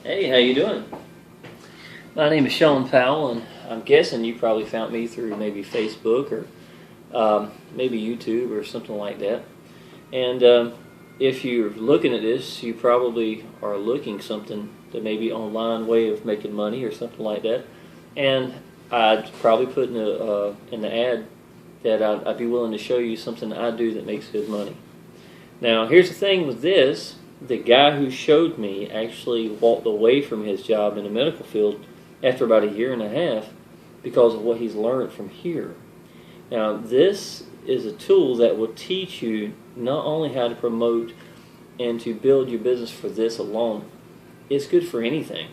Hey, how you doing? My name is Shawn Powell, and I'm guessing you probably found me through maybe Facebook or maybe YouTube or something like that. And if you're looking at this, you probably are looking something that may be online way of making money or something like that. And I'd probably put in the ad that I'd be willing to show you something I do that makes good money. Now, here's the thing with this. The guy who showed me actually walked away from his job in the medical field after about a year and a half because of what he's learned from here. Now, this is a tool that will teach you not only how to promote and to build your business for this alone. It's good for anything.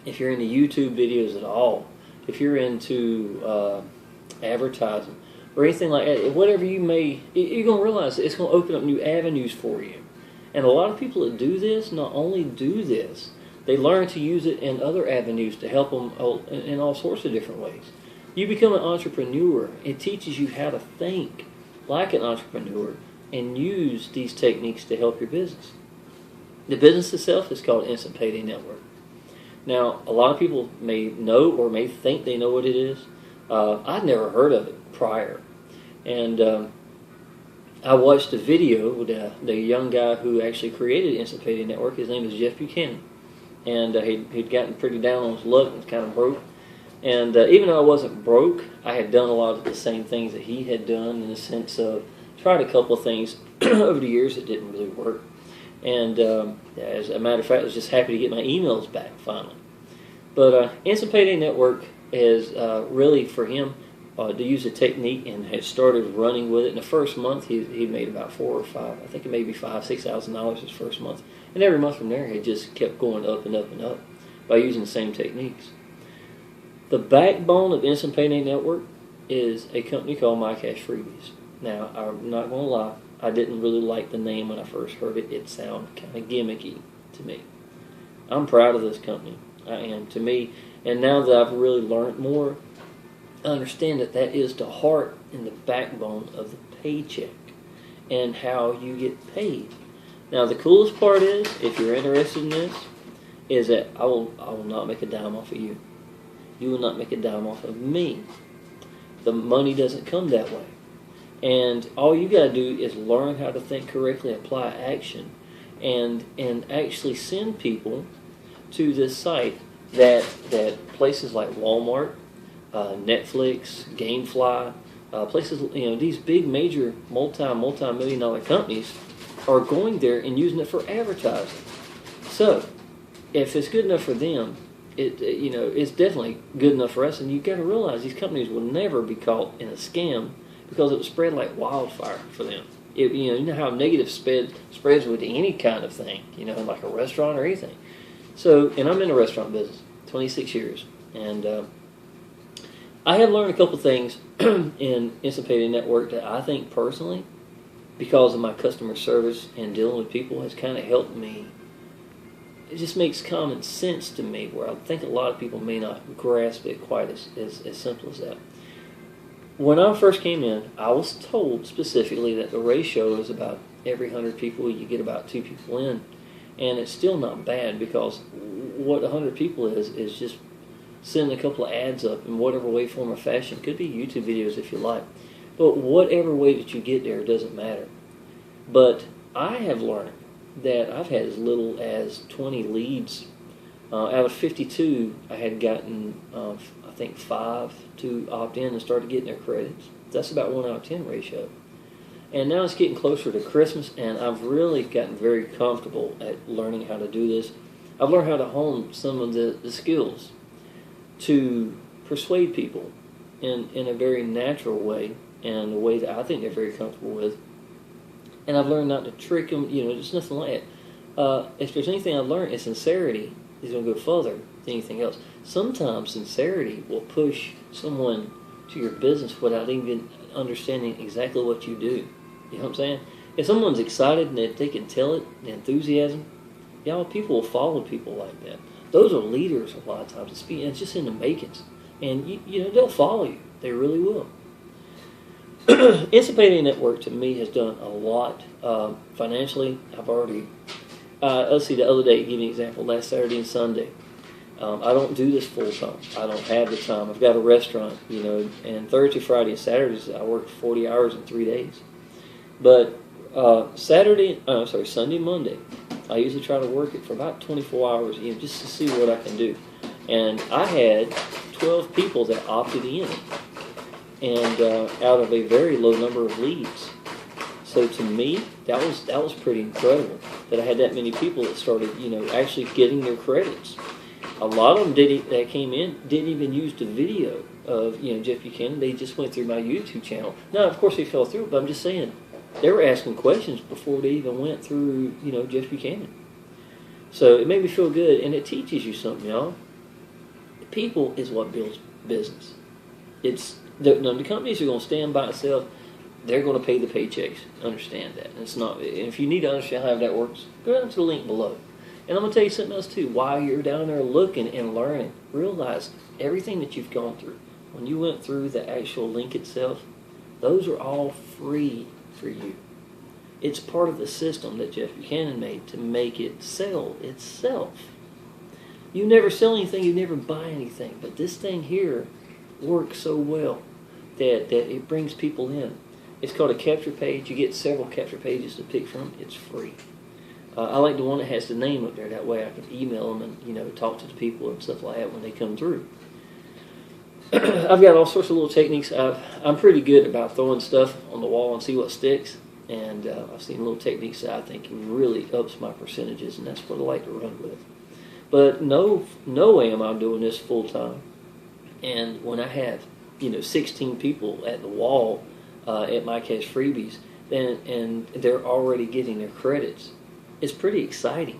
If you're into YouTube videos at all, if you're into advertising or anything like that, whatever you may, you're going to realize it's going to open up new avenues for you. And a lot of people that do this not only do this, they learn to use it in other avenues to help them in all sorts of different ways. You become an entrepreneur. It teaches you how to think like an entrepreneur and use these techniques to help your business. The business itself is called Instant Payday Network. Now, a lot of people may know or may think they know what it is. I'd never heard of it prior. And I watched a video with the young guy who actually created Instant Payday Network. His name is Jeff Buchanan. And he'd gotten pretty down on his luck and was kind of broke. And even though I wasn't broke, I had done a lot of the same things that he had done in the sense of tried a couple of things over the years that didn't really work. And as a matter of fact, I was just happy to get my emails back finally. But Instant Payday Network is really for him to use a technique and had started running with it. In the first month, he made about $4,000 or $5,000. I think it may be $6,000 his first month. And every month from there, he just kept going up and up and up by using the same techniques. The backbone of Instant Payday Network is a company called My Cash Freebies. Now, I'm not going to lie, I didn't really like the name when I first heard it. It sounded kind of gimmicky to me. I'm proud of this company. I am, to me. And now that I've really learned more, I understand that that is the heart and the backbone of the paycheck and how you get paid. Now, the coolest part is, if you're interested in this, is that I will not make a dime off of you. You will not make a dime off of me. The money doesn't come that way. And all you got to do is learn how to think correctly, apply action, and actually send people to this site that places like Walmart, Netflix, GameFly, places, these big major multi-million dollar companies are going there and using it for advertising. So, if it's good enough for them, it's definitely good enough for us. And you've got to realize these companies will never be caught in a scam because it will spread like wildfire for them. You know how negative spreads with any kind of thing, like a restaurant or anything. So, and I'm in the restaurant business, 26 years, and I have learned a couple things in Instant Payday Network that I think personally, because of my customer service and dealing with people, has kind of helped me. It just makes common sense to me, where I think a lot of people may not grasp it quite as simple as that. When I first came in, I was told specifically that the ratio is about every 100 people, you get about 2 people in. And it's still not bad, because what 100 people is just sending a couple of ads up in whatever way, form, or fashion. It could be YouTube videos if you like. But whatever way that you get there, it doesn't matter. But I have learned that I've had as little as 20 leads. Out of 52, I had gotten, I think, 5 to opt in and started getting their credits. That's about 1 out of 10 ratio. And now it's getting closer to Christmas, and I've really gotten very comfortable at learning how to do this. I've learned how to hone some of the skills to persuade people in a very natural way, and a way that I think they're very comfortable with. And I've learned not to trick them, just nothing like that. If there's anything I've learned, is sincerity is going to go further than anything else. Sometimes sincerity will push someone to your business without even understanding exactly what you do. You know what I'm saying? If someone's excited and if they can tell it, the enthusiasm, people will follow people like that. Those are leaders a lot of times. It's just in the makings. And, they'll follow you. They really will. Instant Payday Network, to me, has done a lot financially. I've already let's see, the other day, give you an example, last Saturday and Sunday. I don't do this full time. I don't have the time. I've got a restaurant, and Thursday, Friday, and Saturdays I work 40 hours in 3 days. But Sunday, Monday, I usually try to work it for about 24 hours, just to see what I can do. And I had 12 people that opted in, and out of a very low number of leads. So to me, that was pretty incredible that I had that many people that started, actually getting their credits. A lot of them that came in didn't even use the video of Jeff Buchanan. They just went through my YouTube channel. Now, of course, they fell through, but I'm just saying they were asking questions before they even went through Jeff Buchanan. So it made me feel good, and it teaches you something, y'all. People is what builds business. It's the companies are going to stand by itself. They're going to pay the paychecks. Understand that. And it's not. And if you need to understand how that works, go down to the link below. And I'm going to tell you something else too. While you're down there looking and learning, realize everything that you've gone through. When you went through the actual link itself, those are all free for you. It's part of the system that Jeff Buchanan made to make it sell itself. You never sell anything, you never buy anything. But this thing here works so well that it brings people in. It's called a capture page. You get several capture pages to pick from. It's free. I like the one that has the name up there. That way I can email them and talk to the people and stuff like that when they come through. I've got all sorts of little techniques. I'm pretty good about throwing stuff on the wall and see what sticks. And I've seen little techniques that I think really ups my percentages, and that's what I like to run with. But no way am I doing this full time. And when I have 16 people at the wall at My Cash Freebies, and they're already getting their credits, it's pretty exciting,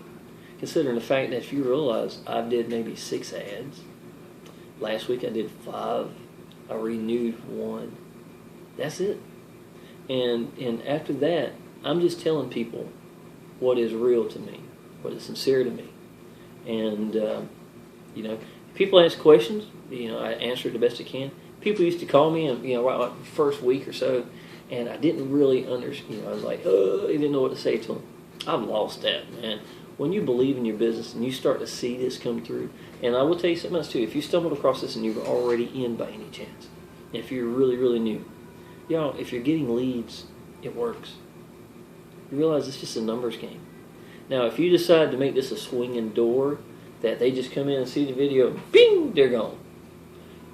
considering the fact that if you realize I did maybe 6 ads. Last week I did 5. I renewed 1. That's it. And after that, I'm just telling people what is real to me, what is sincere to me. And, people ask questions, I answer it the best I can. People used to call me, and right like the first week or so, and I didn't really understand, I was like, I didn't know what to say to them. I've lost that, man. When you believe in your business and you start to see this come through, and I will tell you something else too, if you stumbled across this and you were already in by any chance, if you're really, really new, if you're getting leads, it works. You realize it's just a numbers game. Now, if you decide to make this a swinging door, that they just come in and see the video, bing, they're gone.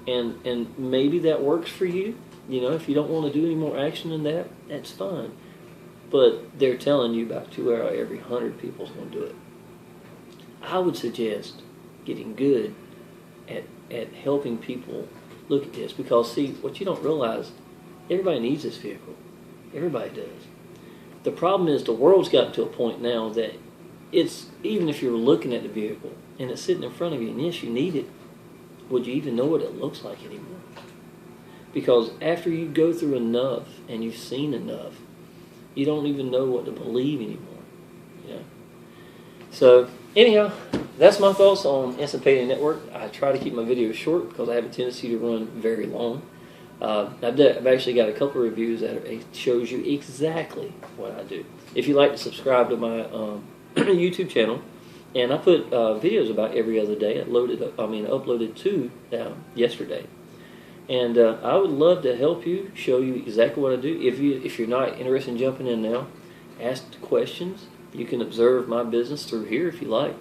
And maybe that works for you. If you don't want to do any more action than that, that's fine. But they're telling you about 2 out of every 100 people is going to do it. I would suggest getting good at helping people look at this, because see, what you don't realize, everybody needs this vehicle. Everybody does. The problem is the world's gotten to a point now that it's, even if you're looking at the vehicle and it's sitting in front of you, and yes, you need it, would you even know what it looks like anymore? Because after you go through enough and you've seen enough, you don't even know what to believe anymore. So anyhow, that's my thoughts on Instant Payday Network. I try to keep my videos short because I have a tendency to run very long. I've actually got a couple of reviews that shows you exactly what I do. If you'd like to subscribe to my YouTube channel, and I put videos about every other day. I uploaded 2 yesterday. And I would love to help you, show you exactly what I do. If you're not interested in jumping in now, ask the questions. You can observe my business through here if you like.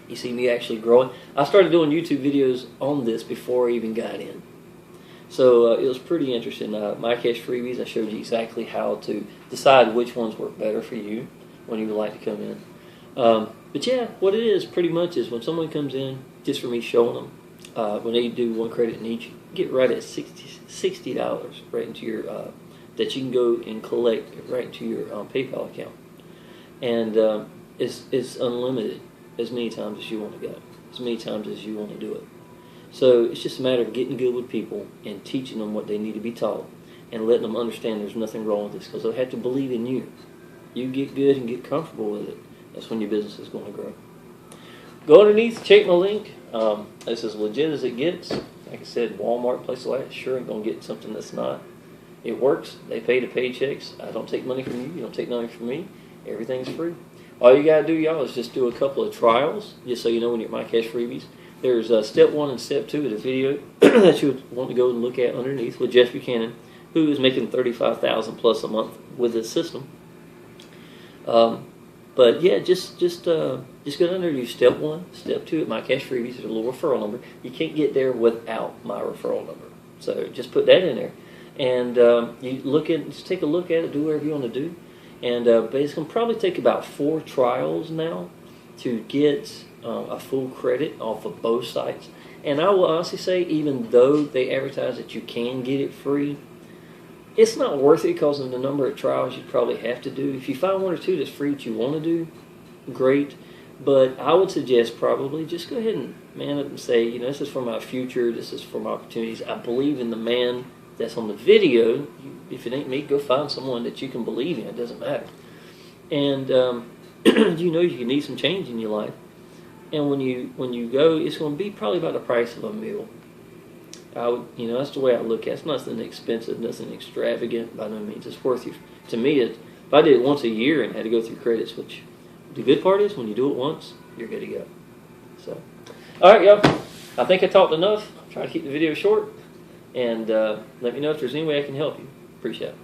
You see me actually growing. I started doing YouTube videos on this before I even got in. So it was pretty interesting. My Cash Freebies, I showed you exactly how to decide which ones work better for you when you would like to come in. But yeah, what it is pretty much is when someone comes in, just for me showing them, when they do 1 credit in each, get right at $60 right into your that you can go and collect right into your PayPal account, and it's unlimited as many times as you want to go, as many times as you want to do it. So it's just a matter of getting good with people and teaching them what they need to be taught, and letting them understand there's nothing wrong with this, because they'll have to believe in you. You get good and get comfortable with it, that's when your business is going to grow. Go underneath, check my link. It's as legit as it gets. Like I said, Walmart, places like that, sure ain't going to get something that's not. It works. They pay the paychecks. I don't take money from you. You don't take money from me. Everything's free. All you gotta do, y'all, is just do a couple of trials, just so you know when you're at My Cash Freebies. There's step 1 and step 2 of the video that you would want to go and look at underneath with Jeff Buchanan, who is making $35,000 plus a month with his system. But yeah, just go down there and do step 1, step 2 at My Cash Freebies. There's a little referral number. You can't get there without my referral number, so just put that in there. And just take a look at it, do whatever you want to do. And but it's going to probably take about 4 trials now to get a full credit off of both sites. And I will honestly say, even though they advertise that you can get it free, it's not worth it because of the number of trials you probably have to do. If you find 1 or 2 that's free that you want to do, great. But I would suggest probably just go ahead and man up and say, you know, this is for my future, this is for my opportunities. I believe in the man that's on the video. If it ain't me, go find someone that you can believe in. It doesn't matter. And you know you can need some change in your life. And when you go, it's going to be probably about the price of a meal. That's the way I look at it. It's nothing expensive, nothing extravagant by no means. It's worth you. To me, if I did it once a year and had to go through credits, which the good part is when you do it once, you're good to go. So, all right, y'all. I think I talked enough. Try to keep the video short. And let me know if there's any way I can help you. Appreciate it.